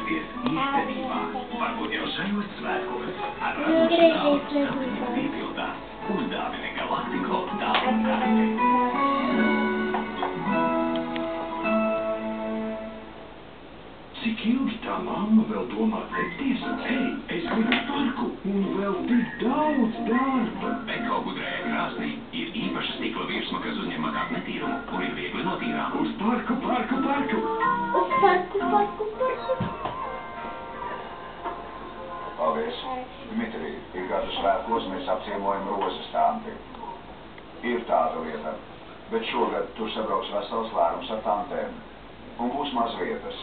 Atgriezieties īstenībā. Varbūt jau šajos svētkos ar radošu naudu sapņi piepildās. Uzdāvini Galactico dāvanu karti. Cik ilgi tā mamma vēl domā cepties? Hei, es gribu parku un vēl tik daudz darba. Beko gudrējā krāsnī ir īpaša stikla virsma, kas uzņem mazāk netīrumu un ir viegli notīrām. Uz parku! Uz parku! Paldies. Dmitrij, ir gadu svētkos mēs apciemojam rozes tanti. Ir tāda lieta, bet šogad tur sabrauks vesels lērums ar tantēm. Un būs maz vietas.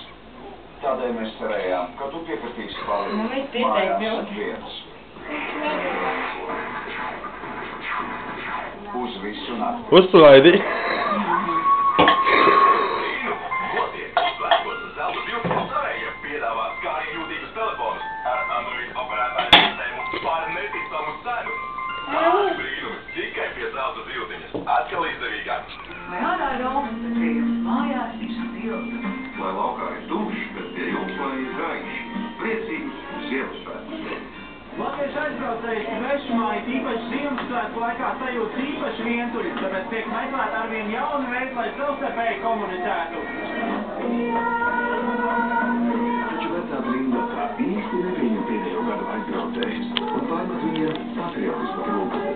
Tādēļ mēs cerējām, ka tu piekritīsi palikt mājās viens. Uz visu nakti. Uzlaidi! Svētkos Zelta 12 savējiem piedāvā skāriņjūtīgus telefonus ar Android operētāju sistēmu par neticamu cenu. Tāds brīnums tikai pie Zelta ziltiņas. Atkal izdevīgāk. Vai ārā ir augsts, tad pie jums mājās ir silts. Lai laukā ir tumšs, bet pie jums lai ir gaišs. Priecīgs Ziemassvētkus. Latvijas aizbraucējs svešmāji īpaši Ziemassvētku laikā sajūtas īpaši vientuļi, tāpēc tiek meklēt arvien jauni veidi, lai savstarpēji komunicētu. Taču vecāka Linda tā īsti nepieņem pēdējo gadu aizbraucējus un pārmet viņiem patriotismu trūkumu.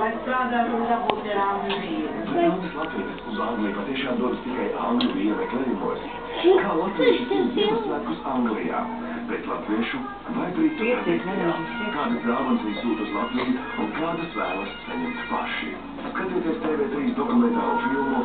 Mēs strādājam un dabūt ir angļu vīri. Daudzas latvietes uz Angliju patiešām dodas tikai angļu vīru meklējumos. Kā latvieši svin Ziemassvētkus Anglijā? Pēc latviešu vai britu tradīcijā? Kādas dāvanas viņi sūta uz Latviju un kādas vēlas saņemt paši? Skatieties TV3 dokumentālu filmu